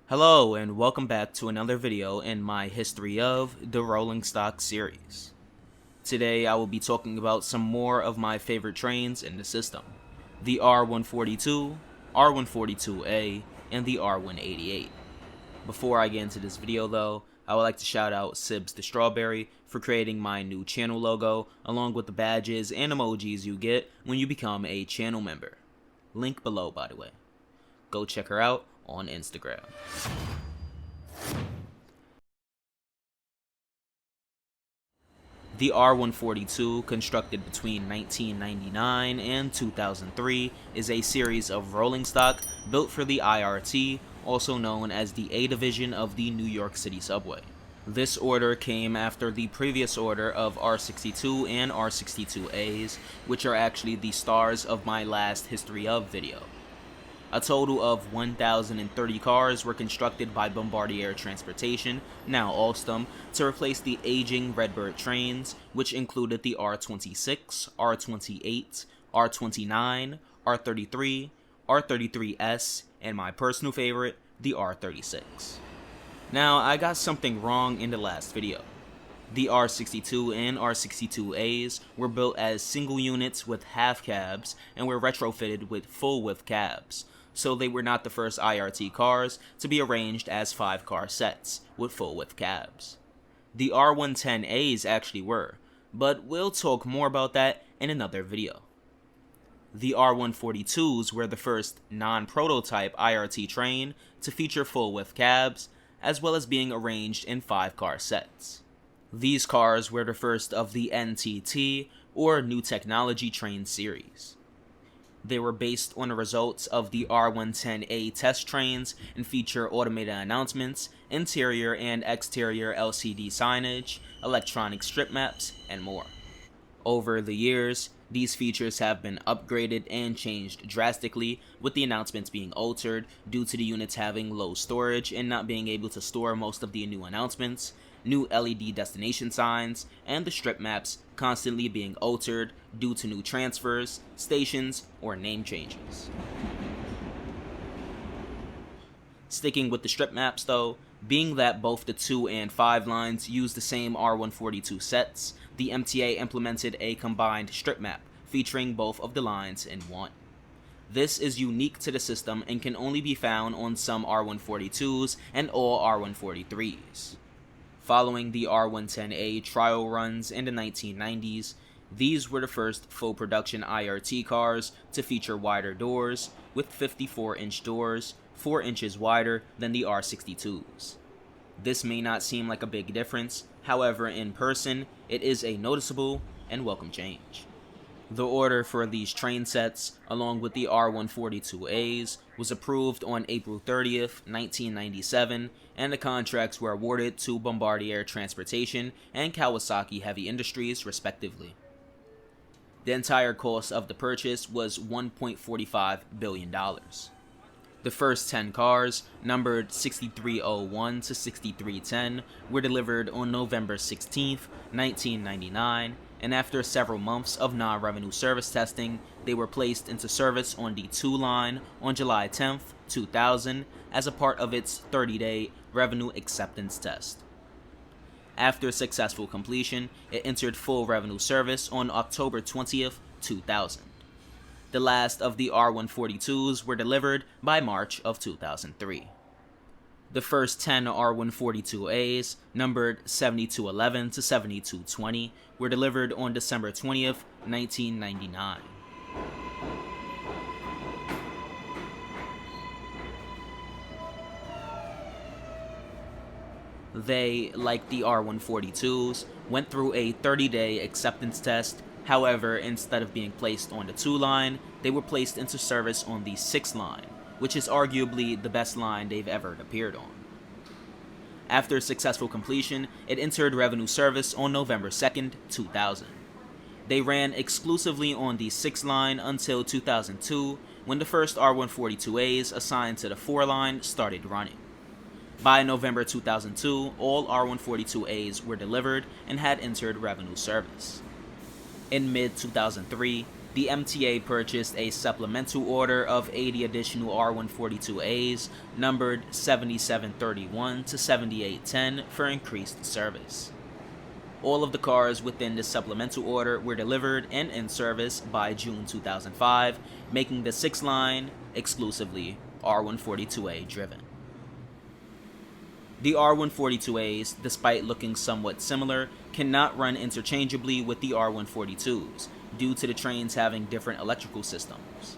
Hello and welcome back to another video in my history of the rolling stock series. Today I will be talking about some more of my favorite trains in the system. The R142, R142A, and the R188. Before I get into this video though, I would like to shout out Sibs the Strawberry for creating my new channel logo along with the badges and emojis you get when you become a channel member. Link below by the way. Go check her out on Instagram. The R142, constructed between 1999 and 2003, is a series of rolling stock built for the IRT, also known as the A division of the New York City subway. This order came after the previous order of R62 and R62As, which are actually the stars of my last History of video. A total of 1,030 cars were constructed by Bombardier Transportation, now Alstom, to replace the aging Redbird trains, which included the R26, R28, R29, R33, R33S, and my personal favorite, the R36. Now, I got something wrong in the last video. The R62 and R62As were built as single units with half cabs and were retrofitted with full width cabs, so they were not the first IRT cars to be arranged as 5-car sets with full width cabs. The R110As actually were, but we'll talk more about that in another video. The R142s were the first non-prototype IRT train to feature full width cabs, as well as being arranged in 5-car sets. These cars were the first of the NTT, or New Technology Train series. They were based on the results of the R110A test trains and feature automated announcements, interior and exterior LCD signage, electronic strip maps, and more. Over the years, these features have been upgraded and changed drastically, with the announcements being altered due to the units having low storage and not being able to store most of the new announcements, new LED destination signs, and the strip maps constantly being altered due to new transfers, stations, or name changes. Sticking with the strip maps though, being that both the 2 and 5 lines use the same R142 sets, the MTA implemented a combined strip map featuring both of the lines in one. This is unique to the system and can only be found on some R142s and all R143s. Following the R110A trial runs in the 1990s, these were the first full production IRT cars to feature wider doors, with 54-inch doors, 4 inches wider than the R62s. This may not seem like a big difference, however in person, it is a noticeable and welcome change. The order for these train sets, along with the R142As, was approved on April 30th, 1997, and the contracts were awarded to Bombardier Transportation and Kawasaki Heavy Industries, respectively. The entire cost of the purchase was $1.45 billion. The first 10 cars, numbered 6301 to 6310, were delivered on November 16th, 1999, and after several months of non-revenue service testing, they were placed into service on the 2 line on July 10th, 2000, as a part of its 30-day revenue acceptance test. After successful completion, it entered full revenue service on October 20th, 2000. The last of the R142s were delivered by March of 2003. The first 10 R142As, numbered 7211 to 7220, were delivered on December 20th, 1999. They, like the R142s, went through a 30-day acceptance test. However, instead of being placed on the 2 line, they were placed into service on the 6 line, which is arguably the best line they've ever appeared on. After successful completion, it entered revenue service on November 2nd, 2000. They ran exclusively on the 6 line until 2002, when the first R142As assigned to the 4 line started running. By November 2002, all R142As were delivered and had entered revenue service. In mid-2003, the MTA purchased a supplemental order of 80 additional R142As, numbered 7731 to 7810, for increased service. All of the cars within the supplemental order were delivered and in service by June 2005, making the 6th line exclusively R142A driven. The R142As, despite looking somewhat similar, cannot run interchangeably with the R142s, due to the trains having different electrical systems.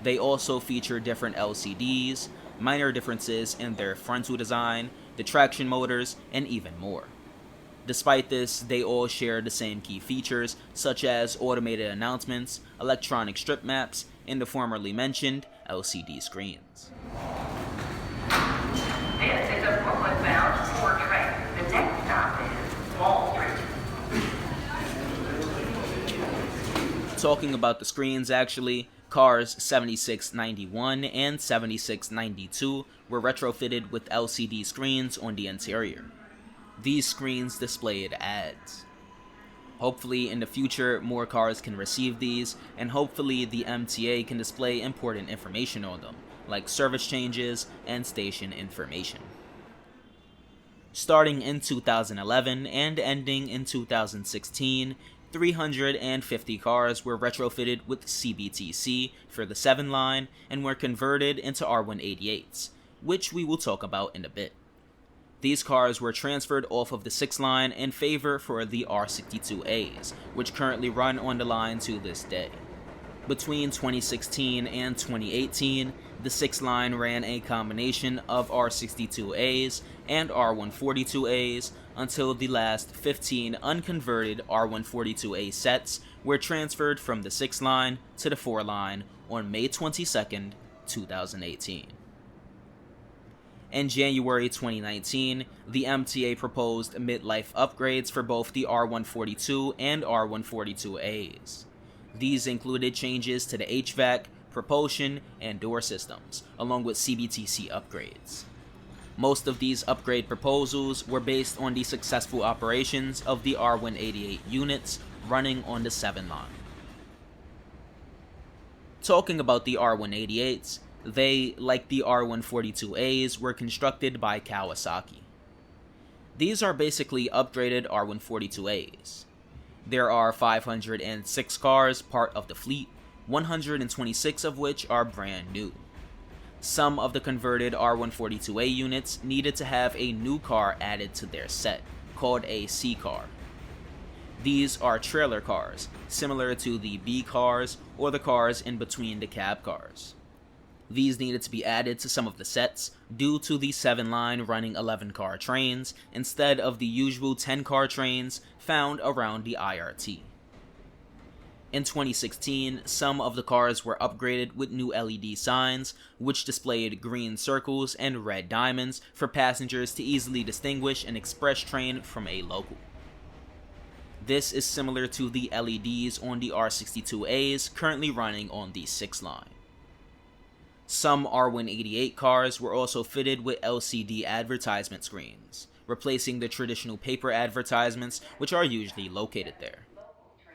They also feature different LCDs, minor differences in their frontal design, the traction motors, and even more. Despite this, they all share the same key features, such as automated announcements, electronic strip maps, and the formerly mentioned LCD screens. This is a Brooklyn-bound 4 train. The next stop is Wall Street. Talking about the screens, actually, cars 7691 and 7692 were retrofitted with LCD screens on the interior. These screens displayed ads. Hopefully in the future more cars can receive these, and hopefully the MTA can display important information on them, like service changes and station information. Starting in 2011 and ending in 2016, 350 cars were retrofitted with CBTC for the 7 line and were converted into R188s, which we will talk about in a bit. These cars were transferred off of the 6 line in favor for the R62As, which currently run on the line to this day. Between 2016 and 2018, the 6 line ran a combination of R62As and R142As until the last 15 unconverted R142A sets were transferred from the 6 line to the 4 line on May 22, 2018. In January 2019, the MTA proposed midlife upgrades for both the R142 and R142As. These included changes to the HVAC, propulsion, and door systems, along with CBTC upgrades. Most of these upgrade proposals were based on the successful operations of the R188 units running on the 7 line. Talking about the R188s, they, like the R142As, were constructed by Kawasaki. These are basically upgraded R142As. There are 506 cars part of the fleet, 126 of which are brand new. Some of the converted R142A units needed to have a new car added to their set, called a C car. These are trailer cars, similar to the B cars or the cars in between the cab cars. These needed to be added to some of the sets due to the 7 line running 11 car trains instead of the usual 10 car trains found around the IRT. In 2016, some of the cars were upgraded with new LED signs, which displayed green circles and red diamonds for passengers to easily distinguish an express train from a local. This is similar to the LEDs on the R62As currently running on the 6 line. Some R188 cars were also fitted with LCD advertisement screens, replacing the traditional paper advertisements which are usually located there.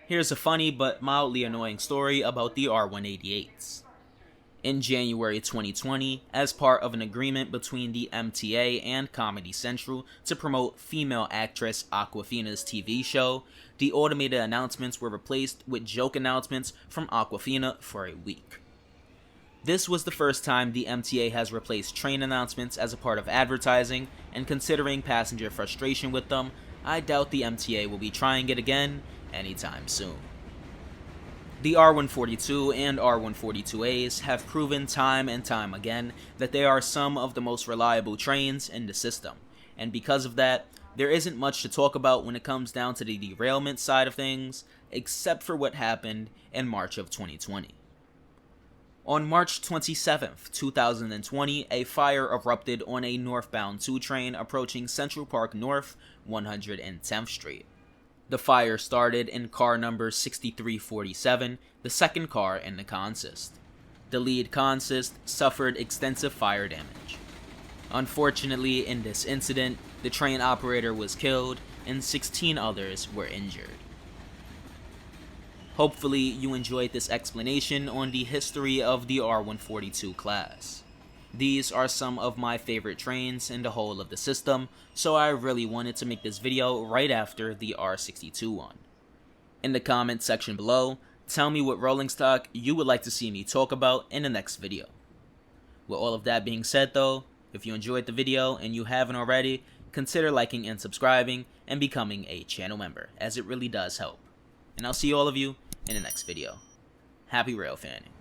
Here's a funny but mildly annoying story about the R188s. In January 2020, as part of an agreement between the MTA and Comedy Central to promote female actress Awkwafina's TV show, the automated announcements were replaced with joke announcements from Awkwafina for a week. This was the first time the MTA has replaced train announcements as a part of advertising, and considering passenger frustration with them, I doubt the MTA will be trying it again anytime soon. The R142 and R142As have proven time and time again that they are some of the most reliable trains in the system, and because of that, there isn't much to talk about when it comes down to the derailment side of things, except for what happened in March of 2020. On March 27, 2020, a fire erupted on a northbound 2 train approaching Central Park North, 110th Street. The fire started in car number 6347, the second car in the consist. The lead consist suffered extensive fire damage. Unfortunately, in this incident, the train operator was killed and 16 others were injured. Hopefully you enjoyed this explanation on the history of the R142 class. These are some of my favorite trains in the whole of the system, so I really wanted to make this video right after the R62 one. In the comments section below, tell me what rolling stock you would like to see me talk about in the next video. With all of that being said though, if you enjoyed the video and you haven't already, consider liking and subscribing and becoming a channel member, as it really does help. And I'll see all of you in the next video. Happy rail fanning.